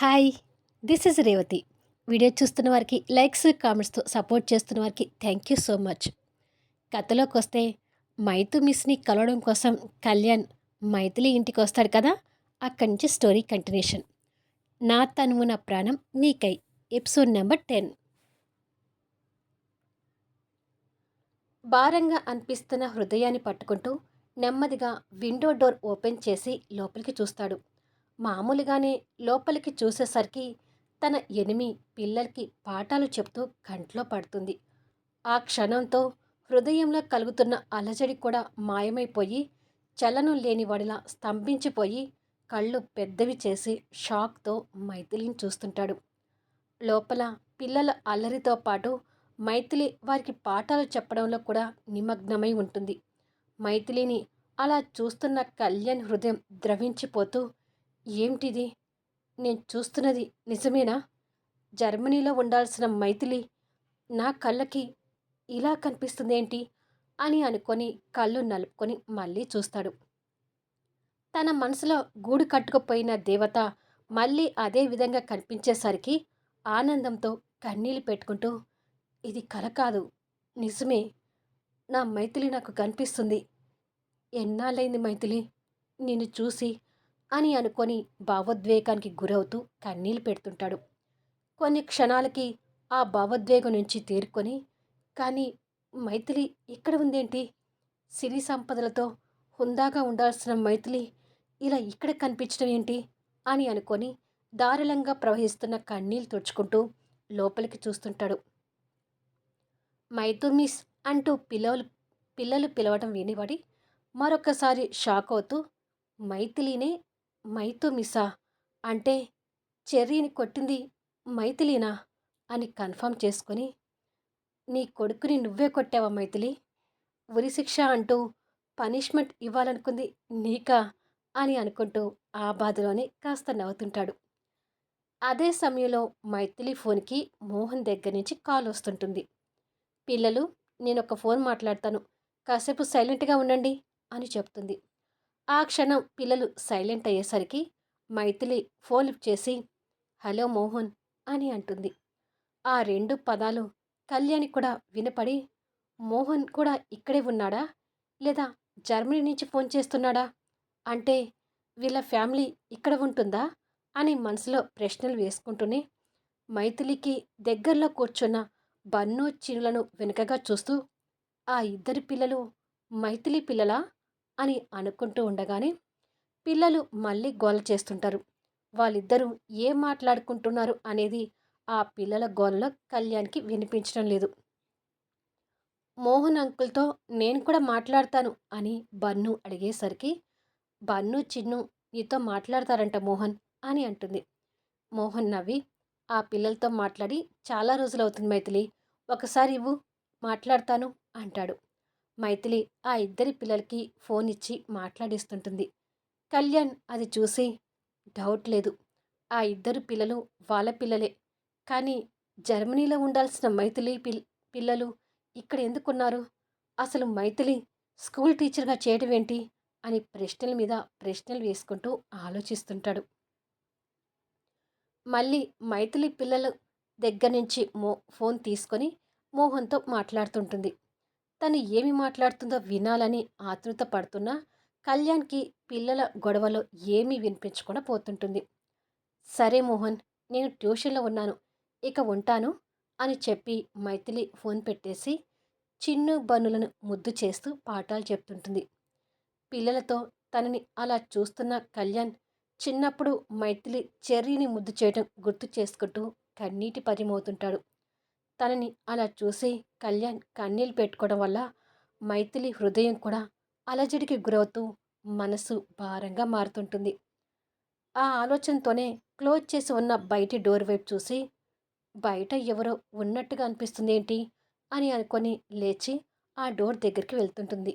Hi! This is Revathi. Video చూస్తున్న వారికి likes, కామెంట్స్‌తో support చేస్తున్న వారికి థ్యాంక్ యూ సో మచ్. కథలోకొస్తే మైతు మిస్‌ని కలవడం కోసం కళ్యాణ్ మైథిలి ఇంటికొస్తాడు కదా! అక్కడి నుంచి స్టోరీ కంటిన్యూషన్. 'నా తనువు నా ప్రాణం నీకై' ఎపిసోడ్ నంబర్ 10. భారంగా అనిపిస్తున్న హృదయాన్ని పట్టుకుంటూ నెమ్మదిగా విండో డోర్ ఓపెన్ చేసి లోపలికి చూస్తాడు. మామూలుగానే లోపలికి చూసేసరికి తన ఎనిమి పిల్లలకి పాఠాలు చెప్తూ కంట్లో పడుతుంది. ఆ క్షణంతో హృదయంలో కలుగుతున్న అలజడి కూడా మాయమైపోయి చలనం లేనివాడిలా స్తంభించిపోయి కళ్ళు పెద్దవి చేసి షాక్తో మైథిలిని చూస్తుంటాడు. లోపల పిల్లల అల్లరితో పాటు మైథిలి వారికి పాఠాలు చెప్పడంలో కూడా నిమగ్నమై ఉంటుంది. మైథిలిని అలా చూస్తున్న కళ్యాణ్ హృదయం ద్రవించిపోతూ, ఏమిటిది? నేను చూస్తున్నది నిజమేనా? జర్మనీలో ఉండాల్సిన మైథిలి నా కళ్ళకి ఇలా కనిపిస్తుందేంటి అని అనుకొని కళ్ళు నలుపుకొని మళ్ళీ చూస్తాడు. తన మనసులో గూడు కట్టుకుపోయిన దేవత మళ్ళీ అదే విధంగా కనిపించేసరికి ఆనందంతో కన్నీళ్లు పెట్టుకుంటూ, ఇది కల కాదు, నిజమే, నా మైథిలి నాకు కనిపిస్తుంది. ఎన్నాళ్ళైంది మైథిలి నిన్ను చూసి అని అనుకొని భావోద్వేగానికి గురవుతూ కన్నీళ్లు పెడుతుంటాడు. కొన్ని క్షణాలకి ఆ భావోద్వేగం నుంచి తేరుకొని, కానీ మైథిలి ఇక్కడ ఉందేంటి? సిరి సంపదలతో హుందాగా ఉండాల్సిన మైథిలి ఇలా ఇక్కడ కనిపించడం ఏంటి అని అనుకొని దారుణంగా ప్రవహిస్తున్న కన్నీళ్లు తుడుచుకుంటూ లోపలికి చూస్తుంటాడు. మైథు మిస్ అంటూ పిల్లలు పిలవడం వినిపడి మరొకసారి షాక్ అవుతూ, మైథిలినే మైథు మిస్సా? అంటే చెర్రీని కొట్టింది మైథిలీనా అని కన్ఫర్మ్ చేసుకొని, నీ కొడుకుని నువ్వే కొట్టావా మైథిలి? ఉరిశిక్ష అంటూ పనిష్మెంట్ ఇవ్వాలనుకుంది నీకా అని అనుకుంటూ ఆ బాధలోనే కాస్త నవ్వుతుంటాడు. అదే సమయంలో మైథిలి ఫోన్కి మోహన్ దగ్గర నుంచి కాల్ వస్తుంటుంది. పిల్లలు, నేనొక ఫోన్ మాట్లాడతాను, కాసేపు సైలెంట్గా ఉండండి అని చెప్తుంది. ఆ క్షణం పిల్లలు సైలెంట్ అయ్యేసరికి మైథిలి ఫోన్ లిఫ్ట్ చేసి, హలో మోహన్ అని అంటుంది. ఆ రెండు పదాలు కళ్యాణి కూడా వినపడి, మోహన్ కూడా ఇక్కడే ఉన్నాడా, లేదా జర్మనీ నుంచి ఫోన్ చేస్తున్నాడా, అంటే వీళ్ళ ఫ్యామిలీ ఇక్కడ ఉంటుందా అని మనసులో ప్రశ్నలు వేసుకుంటూనే మైథిలికి దగ్గరలో కూర్చున్న బన్ను చినులను వెనుకగా చూస్తూ, ఆ ఇద్దరి పిల్లలు మైథిలి పిల్లలా అని అనుకుంటూ ఉండగానే పిల్లలు మళ్ళీ గోల చేస్తుంటారు. వాళ్ళిద్దరూ ఏం మాట్లాడుకుంటున్నారు అనేది ఆ పిల్లల గోలలో కళ్యాణ్కి వినిపించడం లేదు. మోహన్ అంకుల్తో నేను కూడా మాట్లాడతాను అని బన్ను అడిగేసరికి, బన్ను చిన్ను నీతో మాట్లాడతారంట మోహన్ అని అంటుంది. మోహన్ నవ్వి, ఆ పిల్లలతో మాట్లాడి చాలా రోజులవుతుంది మైథిలి, ఒకసారి ఇవ్వు, మాట్లాడతాను అంటాడు. మైథిలి ఆ ఇద్దరి పిల్లలకి ఫోన్ ఇచ్చి మాట్లాడిస్తుంటుంది. కళ్యాణ్ అది చూసి, డౌట్ లేదు, ఆ ఇద్దరు పిల్లలు వాళ్ళ పిల్లలే, కానీ జర్మనీలో ఉండాల్సిన మైథిలి పిల్లలు ఇక్కడ ఎందుకున్నారు? అసలు మైథిలి స్కూల్ టీచర్గా చేయడం ఏంటి అని ప్రశ్నల మీద ప్రశ్నలు వేసుకుంటూ ఆలోచిస్తుంటాడు. మళ్ళీ మైథిలి పిల్లల దగ్గర నుంచి ఫోన్ తీసుకొని మోహన్తో మాట్లాడుతుంటుంది. తను ఏమి మాట్లాడుతుందో వినాలని ఆతృత పడుతున్నా కళ్యాణ్కి పిల్లల గొడవలో ఏమీ వినిపించకుండా పోతుంటుంది. సరే మోహన్, నేను ట్యూషన్లో ఉన్నాను, ఇక ఉంటాను అని చెప్పి మైథిలి ఫోన్ పెట్టేసి చిన్ను బన్నులను ముద్దు చేస్తూ పాఠాలు చెప్తుంటుంది. పిల్లలతో తనని అలా చూస్తున్న కళ్యాణ్ చిన్నప్పుడు మైథిలి చెర్రీని ముద్దు చేయడం గుర్తు చేసుకుంటూ కన్నీటి పరిమవుతుంటాడు. తనని అలా చూసి కళ్యాణ్ కన్నీళ్ళు పెట్టుకోవడం వల్ల మైథిలి హృదయం కూడా అలజడికి గురవుతూ మనసు భారంగా మారుతుంటుంది. ఆ ఆలోచనతోనే క్లోజ్ చేసి ఉన్న బయటి డోర్ వైపు చూసి, బయట ఎవరో ఉన్నట్టుగా అనిపిస్తుంది ఏంటి అని అనుకొని లేచి ఆ డోర్ దగ్గరికి వెళ్తుంటుంది.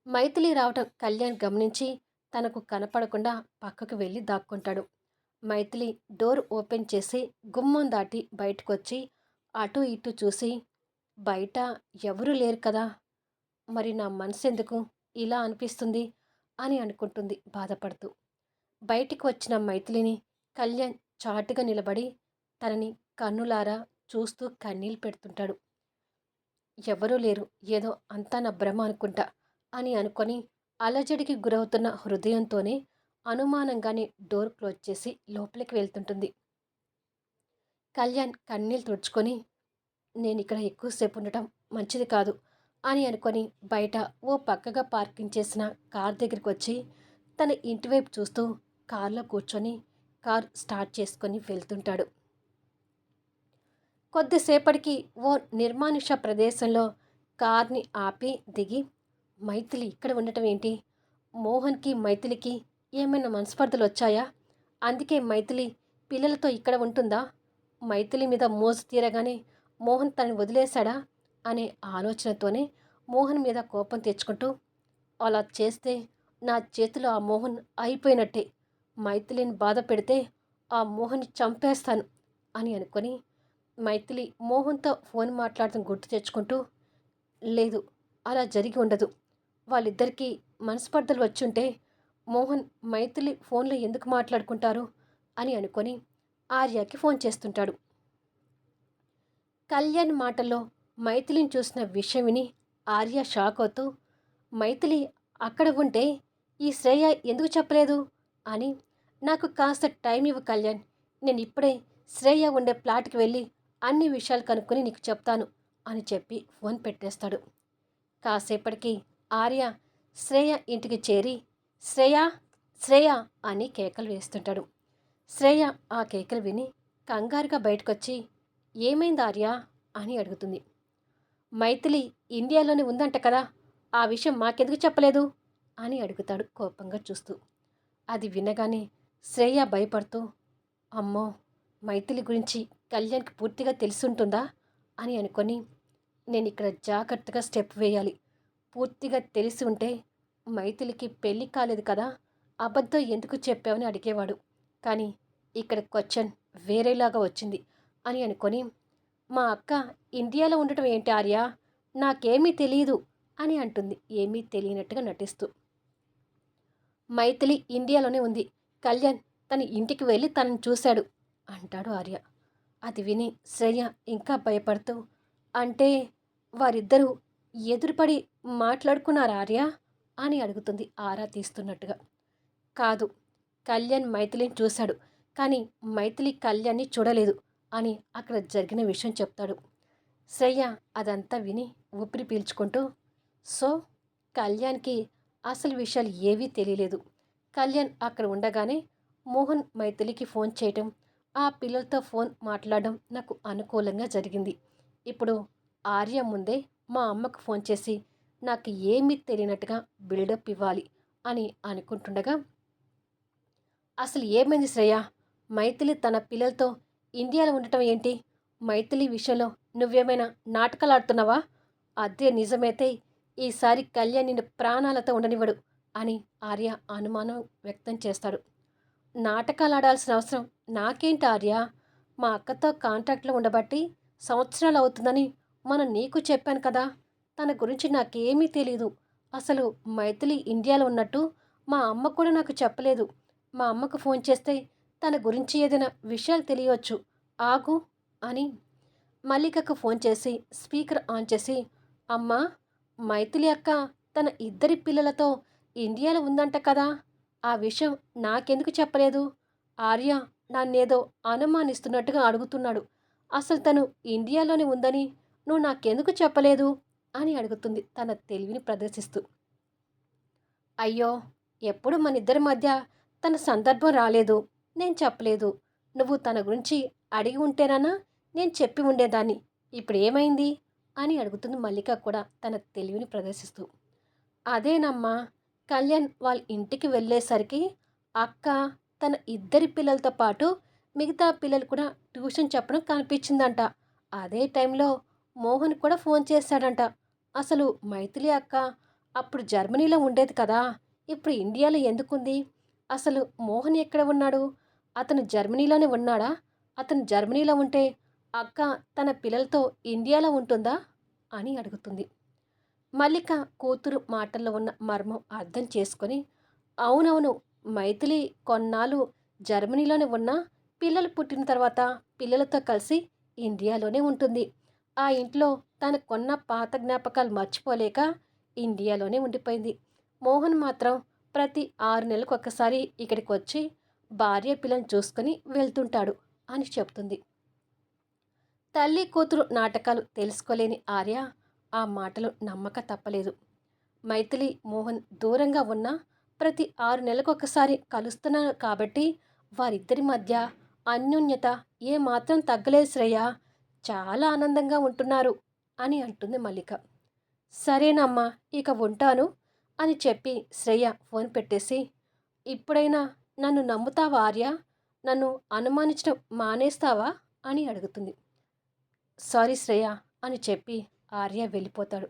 మైథిలి రావటం కళ్యాణ్ గమనించి తనకు కనపడకుండా పక్కకు వెళ్ళి దాక్కుంటాడు. మైథిలి డోర్ ఓపెన్ చేసి గుమ్మం దాటి బయటకొచ్చి అటు ఇటు చూసి, బయట ఎవరూ లేరు కదా, మరి నా మనసెందుకు ఇలా అనిపిస్తుంది అని అనుకుంటుంది బాధపడుతూ. బయటికి వచ్చిన మైథిలిని కళ్యాణ్ చాటుగా నిలబడి తనని కన్నులారా చూస్తూ కన్నీళ్ళు పెడుతుంటాడు. ఎవరూ లేరు. ఏదో అంతా నా భ్రమ అనుకుంటా అని అనుకొని అలజడికి గురవుతున్న హృదయంతోనే అనుమానంగానే డోర్ క్లోజ్ చేసి లోపలికి వెళ్తుంటుంది. కళ్యాణ్ కన్నీళ్ళు తుడుచుకొని నేనిక్కడ ఎక్కువసేపు ఉండటం మంచిది కాదు అని అనుకొని బయట ఓ పక్కగా పార్కింగ్ చేసిన కార్ దగ్గరికి వచ్చి తన ఇంటివైపు చూస్తూ కారులో కూర్చొని కార్ స్టార్ట్ చేసుకొని వెళ్తుంటాడు. కొద్దిసేపటికి ఓ నిర్మానుష ప్రదేశంలో కార్ని ఆపి దిగి మైథిలి ఇక్కడ ఉండటం ఏంటి? మోహన్కి మైథిలికి ఏమైనా మనస్పర్ధలు వచ్చాయా? అందుకే మైథిలి పిల్లలతో ఇక్కడ ఉంటుందా? మైథిలి మీద మోజు తీరగానే మోహన్ తనని వదిలేశాడా అనే ఆలోచనతోనే మోహన్ మీద కోపం తెచ్చుకుంటూ అలా చేస్తే నా చేతిలో ఆ మోహన్ అయిపోయినట్టే. మైథిలిని బాధ పెడితే ఆ మోహన్ని చంపేస్తాను అని అనుకొని మైథిలి మోహన్తో ఫోన్ మాట్లాడటం గుర్తు తెచ్చుకుంటూ లేదు, అలా జరిగి ఉండదు. వాళ్ళిద్దరికీ మనస్పర్ధలు వచ్చుంటే మోహన్ మైథిలి ఫోన్లో ఎందుకు మాట్లాడుకుంటారు అని అనుకొని ఆర్యకి ఫోన్ చేస్తుంటాడు. కళ్యాణ్ మాటల్లో మైథిలిని చూసిన విషయం విని ఆర్య షాక్ అవుతూ మైథిలి అక్కడ ఉంటే ఈ శ్రేయ ఎందుకు చెప్పలేదు అని నాకు కాస్త టైం ఇవ్వు కళ్యాణ్, నేను ఇప్పుడే శ్రేయ ఉండే ప్లాట్కి వెళ్ళి అన్ని విషయాలు కనుక్కొని నీకు చెప్తాను అని చెప్పి ఫోన్ పెట్టేస్తాడు. కాసేపటికి ఆర్య శ్రేయ ఇంటికి చేరి శ్రేయ శ్రేయ అని కేకలు వేస్తుంటాడు. శ్రేయ ఆ కేకలు విని కంగారుగా బయటకొచ్చి ఏమైంది ఆర్య అని అడుగుతుంది. మైథిలి ఇండియాలోనే ఉందంట కదా, ఆ విషయం మాకెందుకు చెప్పలేదు అని అడుగుతాడు కోపంగా చూస్తూ. అది వినగానే శ్రేయ భయపడుతూ అమ్మో, మైథిలి గురించి కళ్యాణ్కి పూర్తిగా తెలుసుంటుందా అని అనుకొని నేను ఇక్కడ జాగ్రత్తగా స్టెప్ వేయాలి. పూర్తిగా తెలిసి ఉంటే మైథిలికి పెళ్ళి కాలేదు కదా, అబద్ధం ఎందుకు చెప్పావని అడిగేవాడు. కానీ ఇక్కడ క్వశ్చన్ వేరేలాగా వచ్చింది అని అనుకొని మా అక్క ఇండియాలో ఉండటం ఏంటి ఆర్య, నాకేమీ తెలియదు అని అంటుంది ఏమీ తెలియనట్టుగా నటిస్తూ. మైథిలి ఇండియాలోనే ఉంది, కళ్యాణ్ తన ఇంటికి వెళ్ళి తనని చూశాడు అంటాడు ఆర్య. అది విని శ్రేయ ఇంకా భయపడుతూ అంటే వారిద్దరూ ఎదురుపడి మాట్లాడుకున్నారా ఆర్య అని అడుగుతుంది ఆరా తీస్తున్నట్టుగా. కాదు, కళ్యాణ్ మైథిలిని చూశాడు, కానీ మైథిలి కళ్యాణ్ని చూడలేదు అని అక్కడ జరిగిన విషయం చెప్తాడు. శ్రేయ అదంతా విని ఊపిరి పీల్చుకుంటూ సో కళ్యాణ్కి అసలు విషయాలు ఏవీ తెలియలేదు. కళ్యాణ్ అక్కడ ఉండగానే మోహన్ మైథిలికి ఫోన్ చేయటం, ఆ పిల్లలతో ఫోన్ మాట్లాడడం నాకు అనుకూలంగా జరిగింది. ఇప్పుడు ఆర్య ముందే మా అమ్మకు ఫోన్ చేసి నాకు ఏమీ తెలియనట్టుగా బిల్డప్ ఇవ్వాలి అని అనుకుంటుండగా అసలు ఏమైంది శ్రేయ, మైథిలి తన పిల్లలతో ఇండియాలో ఉండటం ఏంటి? మైథిలి విషయంలో నువ్వేమైనా నాటకాలు ఆడుతున్నావా? అదే నిజమైతే ఈసారి కళ్యాణ్ నిన్ను ప్రాణాలతో ఉండనివ్వడు అని ఆర్య అనుమానం వ్యక్తం చేస్తాడు. నాటకాలు ఆడాల్సిన అవసరం నాకేంటి ఆర్య, మా అక్కతో కాంటాక్ట్లో ఉండబట్టి సంవత్సరాలు అవుతుందని నీకు చెప్పాను కదా, తన గురించి నాకేమీ తెలీదు. అసలు మైథిలి ఇండియాలో ఉన్నట్టు మా అమ్మ కూడా నాకు చెప్పలేదు. మా అమ్మకు ఫోన్ చేస్తే తన గురించి ఏదైనా విషయాలు తెలియవచ్చు, ఆగు అని మల్లికకు ఫోన్ చేసి స్పీకర్ ఆన్ చేసి అమ్మా, మైథిలి అక్క తన ఇద్దరి పిల్లలతో ఇండియాలో ఉందంట కదా, ఆ విషయం నాకెందుకు చెప్పలేదు? ఆర్య నన్నేదో అనుమానిస్తున్నట్టుగా అడుగుతున్నాడు. అసలు తను ఇండియాలోనే ఉందని నువ్వు నాకెందుకు చెప్పలేదు అని అడుగుతుంది తన తెలివిని ప్రదర్శిస్తూ. అయ్యో, ఎప్పుడు మనిద్దరి మధ్య తన సందర్భం రాలేదు, నేను చెప్పలేదు. నువ్వు తన గురించి అడిగి ఉంటేనా నేను చెప్పి ఉండేదాన్ని. ఇప్పుడు ఏమైంది అని అడుగుతుంది మల్లిక కూడా తన తెలివిని ప్రదర్శిస్తూ. అదేనమ్మా, కళ్యాణ్ వాళ్ళ ఇంటికి వెళ్ళేసరికి అక్క తన ఇద్దరి పిల్లలతో పాటు మిగతా పిల్లలు కూడా ట్యూషన్ చెప్పడం కనిపించిందంట. అదే టైంలో మోహన్ కూడా ఫోన్ చేశాడంట. అసలు మైథిలి అక్క అప్పుడు జర్మనీలో ఉండేది కదా, ఇప్పుడు ఇండియాలో ఎందుకుంది? అసలు మోహన్ ఎక్కడ ఉన్నాడు? అతను జర్మనీలోనే ఉన్నాడా? అతను జర్మనీలో ఉంటే అక్క తన పిల్లలతో ఇండియాలో ఉంటుందా అని అడుగుతుంది. మల్లిక కూతురు మాటల్లో ఉన్న మర్మం అర్థం చేసుకొని అవునవును, మైథిలి కొన్నాళ్ళు జర్మనీలోనే ఉన్న పిల్లలు పుట్టిన తర్వాత పిల్లలతో కలిసి ఇండియాలోనే ఉంటుంది. ఆ ఇంట్లో తనకున్న పాత జ్ఞాపకాలు మర్చిపోలేక ఇండియాలోనే ఉండిపోయింది. మోహన్ మాత్రం ప్రతి 6 నెలలకు ఒక్కసారి ఇక్కడికి వచ్చి భార్య పిల్లని చూసుకొని వెళ్తుంటాడు అని చెప్తుంది. తల్లి కూతురు నాటకాలు తెలుసుకోలేని ఆర్య ఆ మాటలు నమ్మక తప్పలేదు. మైథిలి, మోహన్ దూరంగా ఉన్నా ప్రతి 6 నెలలకొకసారి కలుస్తున్నారు కాబట్టి వారిద్దరి మధ్య అన్యోన్యత ఏమాత్రం తగ్గలేదు శ్రేయ. చాలా ఆనందంగా ఉంటున్నారు అని అంటుంది మల్లిక. సరేనమ్మా, ఇక ఉంటాను అని చెప్పి శ్రేయ ఫోన్ పెట్టేసి, ఇప్పుడైనా నన్ను నమ్ముతావా ఆర్య? నన్ను అనుమానించడం మానేస్తావా అని అడుగుతుంది. సారీ శ్రేయ అని చెప్పి ఆర్య వెళ్ళిపోతాడు.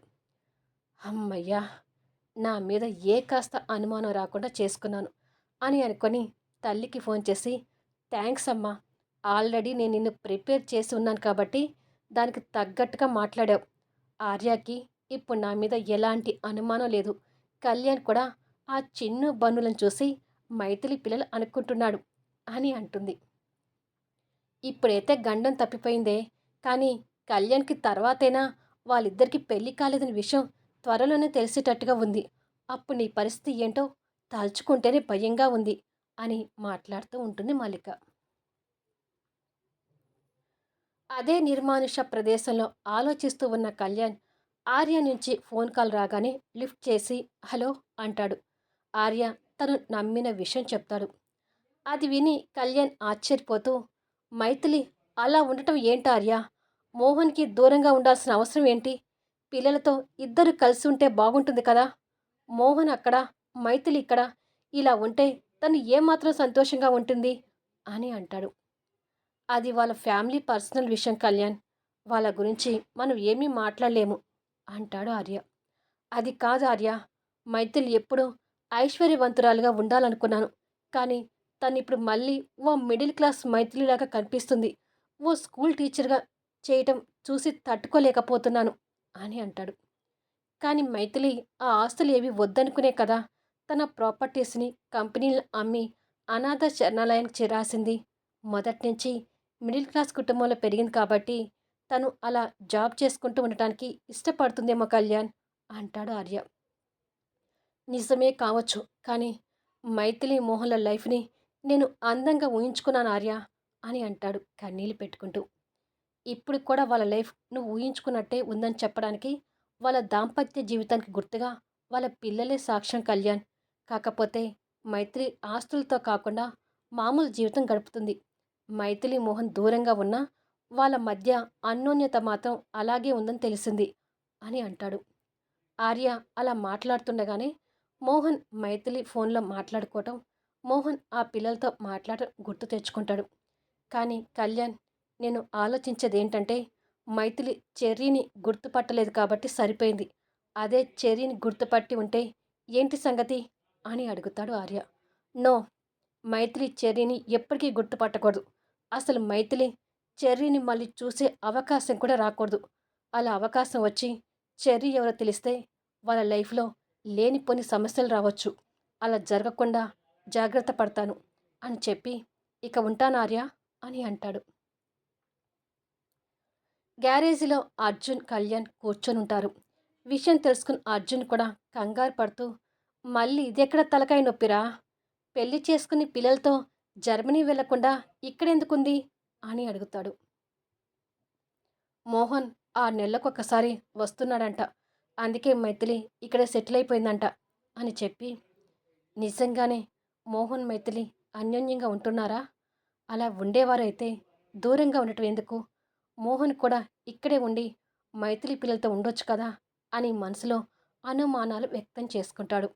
హమ్మయ్యా! నా మీద ఏ కాస్త అనుమానం రాకుండా చేసుకున్నాను అని అనుకొని తల్లికి ఫోన్ చేసి, థ్యాంక్స్ అమ్మా. ఆల్రెడీ నేను నిన్ను ప్రిపేర్ చేసి ఉన్నాను కాబట్టి దానికి తగ్గట్టుగా మాట్లాడావు. ఆర్యకి ఇప్పుడు నా మీద ఎలాంటి అనుమానం లేదు. కళ్యాణ్ కూడా ఆ చిన్ను బన్నులను చూసి మైథిలి పిల్లలు అనుకుంటున్నాడు అని అంటుంది. ఇప్పుడైతే గండం తప్పిపోయిందే, కానీ కళ్యాణ్కి తర్వాతైనా వాళ్ళిద్దరికీ పెళ్లి కాలేదని విషయం త్వరలోనే తెలిసేటట్టుగా ఉంది. అప్పుడు నీ పరిస్థితి ఏంటో తలుచుకుంటేనే భయంగా ఉంది అని మాట్లాడుతూ ఉంటుంది మల్లిక. అదే నిర్మానుష ప్రదేశంలో ఆలోచిస్తూ ఉన్న కళ్యాణ్ ఆర్య నుంచి ఫోన్ కాల్ రాగానే లిఫ్ట్ చేసి హలో అంటాడు. ఆర్య తను నమ్మిన విషయం చెప్తాడు. అది విని కళ్యాణ్ ఆశ్చర్యపోతూ, మైథిలి అలా ఉండటం ఏంటార్య? మోహన్కి దూరంగా ఉండాల్సిన అవసరం ఏంటి? పిల్లలతో ఇద్దరు కలిసి ఉంటే బాగుంటుంది కదా. మోహన్ అక్కడ, మైథిలి ఇక్కడ. ఇలా ఉంటే తను ఏమాత్రం సంతోషంగా ఉంటుంది అని అంటాడు. అది వాళ్ళ ఫ్యామిలీ పర్సనల్ విషయం కళ్యాణ్. వాళ్ళ గురించి మనం ఏమీ మాట్లాడలేము అంటాడు ఆర్య. అది కాదు ఆర్య, మైథిలి ఎప్పుడూ ఐశ్వర్యవంతురాలుగా ఉండాలనుకున్నాను. కానీ తనిప్పుడు మళ్ళీ ఓ మిడిల్ క్లాస్ మైథిలిలాగా కనిపిస్తుంది. ఓ స్కూల్ టీచర్గా చేయటం చూసి తట్టుకోలేకపోతున్నాను అని అంటాడు. కానీ మైథిలి ఆ ఆస్తులు ఏవి వద్దనుకునే కదా తన ప్రాపర్టీస్ని కంపెనీలు అమ్మి అనాథ శరణాలయానికి చేరాల్సింది. మొదటి నుంచి మిడిల్ క్లాస్ కుటుంబంలో పెరిగింది కాబట్టి తను అలా జాబ్ చేసుకుంటూ ఉండటానికి ఇష్టపడుతుందేమో కళ్యాణ్ అంటాడు ఆర్య. నిజమే కావచ్చు, కానీ మైథిలి మోహన్ల లైఫ్ని నేను అందంగా ఊహించుకున్నాను ఆర్య అని అంటాడు కన్నీళ్ళు పెట్టుకుంటూ. ఇప్పుడు కూడా వాళ్ళ లైఫ్ నువ్వు ఊహించుకున్నట్టే ఉందని చెప్పడానికి వాళ్ళ దాంపత్య జీవితానికి గుర్తుగా వాళ్ళ పిల్లలే సాక్ష్యం కళ్యాణ్. కాకపోతే మైత్రి ఆస్తులతో కాకుండా మామూలు జీవితం గడుపుతుంది. మైథిలి మోహన్ దూరంగా ఉన్నా వాళ్ళ మధ్య అన్యోన్యత మాత్రం అలాగే ఉందని తెలిసింది అని అంటాడు. ఆర్య అలా మాట్లాడుతుండగానే మోహన్ మైథిలి ఫోన్లో మాట్లాడుకోవటం, మోహన్ ఆ పిల్లలతో మాట్లాడటం గుర్తు తెచ్చుకుంటాడు. కానీ కళ్యాణ్, నేను ఆలోచించేదేంటంటే మైథిలి చెర్రీని గుర్తుపట్టలేదు కాబట్టి సరిపోయింది. అదే చెర్రీని గుర్తుపట్టి ఉంటే ఏంటి సంగతి అని అడుగుతాడు ఆర్య. నో, మైథిలి చెర్రీని ఎప్పటికీ గుర్తుపట్టకూడదు. అసలు మైథిలి చెర్రీని మళ్ళీ చూసే అవకాశం కూడా రాకూడదు. అలా అవకాశం వచ్చి చెర్రీ ఎవరో తెలిస్తే వాళ్ళ లైఫ్లో లేనిపోని సమస్యలు రావచ్చు. అలా జరగకుండా జాగ్రత్త పడతాను అని చెప్పి ఇక ఉంటాను ఆర్య అని అంటాడు. గ్యారేజీలో అర్జున్, కళ్యాణ్ కూర్చొనుంటారు. విషయం తెలుసుకున్న అర్జున్ కూడా కంగారు పడుతూ, మళ్ళీ ఇదెక్కడ తలకాయ నొప్పిరా? పెళ్లి చేసుకుని పిల్లలతో జర్మనీ వెళ్లకుండా ఇక్కడెందుకుంది అని అడుగుతాడు. మోహన్ 6 నెలలకొకసారి వస్తున్నాడంట. అందుకే మైథిలి ఇక్కడే సెటిల్ అయిపోయిందంట అని చెప్పి, నిజంగానే మోహన్, మైథిలి అన్యోన్యంగా ఉంటున్నారా? అలా ఉండేవారైతే దూరంగా ఉండటం ఎందుకు? మోహన్ కూడా ఇక్కడే ఉండి మైథిలి పిల్లలతో ఉండొచ్చు కదా అని మనసులో అనుమానాలు వ్యక్తం చేసుకుంటాడు.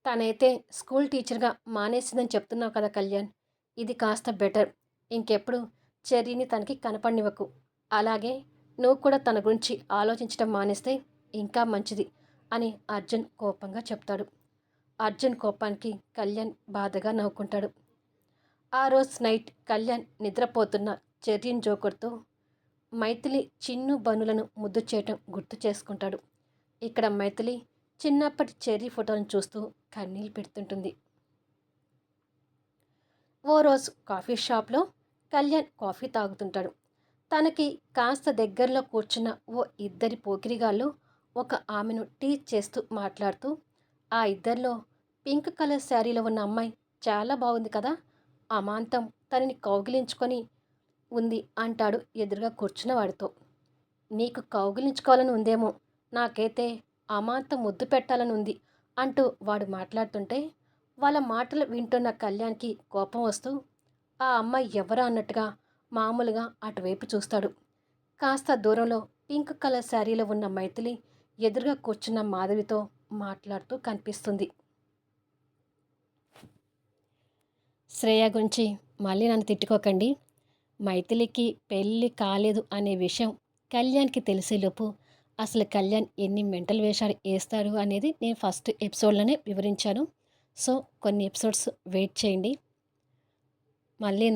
తనైతే స్కూల్ టీచర్గా మానేసిందని చెప్తున్నావు కదా కళ్యాణ్. ఇది కాస్త బెటర్. ఇంకెప్పుడు చెర్రీని తనకి కనపడనివ్వకు. అలాగే నువ్వు కూడా తన గురించి ఆలోచించడం మానేస్తే ఇంకా మంచిది అని అర్జున్ కోపంగా చెప్తాడు. అర్జున్ కోపానికి కళ్యాణ్ బాధగా నవ్వుకుంటాడు. ఆ రోజు నైట్ కళ్యాణ్ నిద్రపోతున్న చెర్రీని జోకొడుతూ మైథిలి చిన్ను బనులను ముద్దు చేయటం గుర్తు చేసుకుంటాడు. ఇక్కడ మైథిలి చిన్నప్పటి చెర్రీ ఫోటోలను చూస్తూ కన్నీళ్ళు పెడుతుంటుంది. ఓ రోజు కాఫీ షాప్లో కళ్యాణ్ కాఫీ తాగుతుంటాడు. తనకి కాస్త దగ్గరలో కూర్చున్న ఓ ఇద్దరి పోకిరిగాళ్ళు ఒక ఆమెను టీజ్ చేస్తూ మాట్లాడుతూ, ఆ ఇద్దరిలో పింక్ కలర్ శారీలో ఉన్న అమ్మాయి చాలా బాగుంది కదా, అమాంతం తనని కౌగిలించుకొని ఉంది అంటాడు ఎదురుగా కూర్చున్న వాడితో. నీకు కౌగిలించుకోవాలని ఉందేమో, నాకైతే అమాంతం ముద్దు పెట్టాలని ఉంది అంటూ వాడు మాట్లాడుతుంటే, వాళ్ళ మాటలు వింటున్న కళ్యాణ్కి కోపం వస్తూ ఆ అమ్మాయి ఎవరా అన్నట్టుగా మామూలుగా అటువైపు చూస్తాడు. కాస్త దూరంలో పింక్ కలర్ శారీలో ఉన్న మైథిలి ఎదురుగా కూర్చున్న మాధవితో మాట్లాడుతూ కనిపిస్తుంది. శ్రేయ గురించి మళ్ళీ నన్ను తిట్టుకోకండి. మైథిలికి పెళ్ళి కాలేదు అనే విషయం కళ్యాణ్కి తెలిసేలోపు అసలు కళ్యాణ్ ఎన్ని మెంటల్ వేషాలు వేస్తాడు అనేది నేను ఫస్ట్ ఎపిసోడ్లోనే వివరించాను. సో కొన్ని ఎపిసోడ్స్ వెయిట్ చేయండి. మళ్ళీ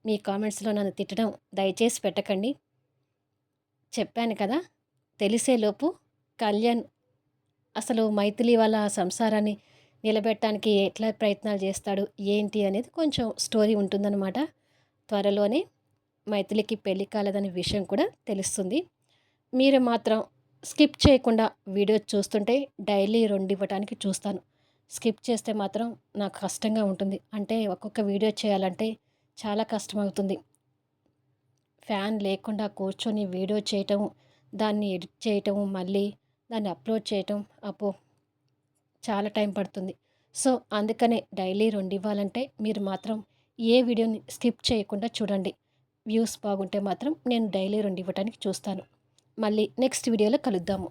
మీ కామెంట్స్లో నన్ను తిట్టడం దయచేసి పెట్టకండి. చెప్పాను కదా, తెలిసేలోపు కళ్యాణ్ అసలు మైథిలి వాళ్ళ సంసారాన్ని నిలబెట్టడానికి ఎట్లా ప్రయత్నాలు చేస్తాడు ఏంటి అనేది కొంచెం స్టోరీ ఉంటుందన్నమాట. త్వరలోనే మైథిలికి పెళ్లి కాలేదనే విషయం కూడా తెలుస్తుంది. మీరు మాత్రం స్కిప్ చేయకుండా వీడియో చూస్తుంటే డైలీ 2 ఇవ్వటానికి చూస్తాను. స్కిప్ చేస్తే మాత్రం నాకు కష్టంగా ఉంటుంది. అంటే ఒక్కొక్క వీడియో చేయాలంటే చాలా కష్టమవుతుంది. ఫ్యాన్ లేకుండా కూర్చొని వీడియో చేయటం, దాన్ని ఎడిట్ చేయటం, మళ్ళీ దాన్ని అప్లోడ్ చేయటం, అబ్బో! చాలా టైం పడుతుంది. సో అందుకనే డైలీ 2 ఇవ్వాలంటే మీరు మాత్రం ఏ వీడియోని స్కిప్ చేయకుండా చూడండి. వ్యూస్ బాగుంటే మాత్రం నేను డైలీ 2 ఇవ్వటానికి చూస్తాను. మళ్ళీ నెక్స్ట్ వీడియోలో కలుద్దాము.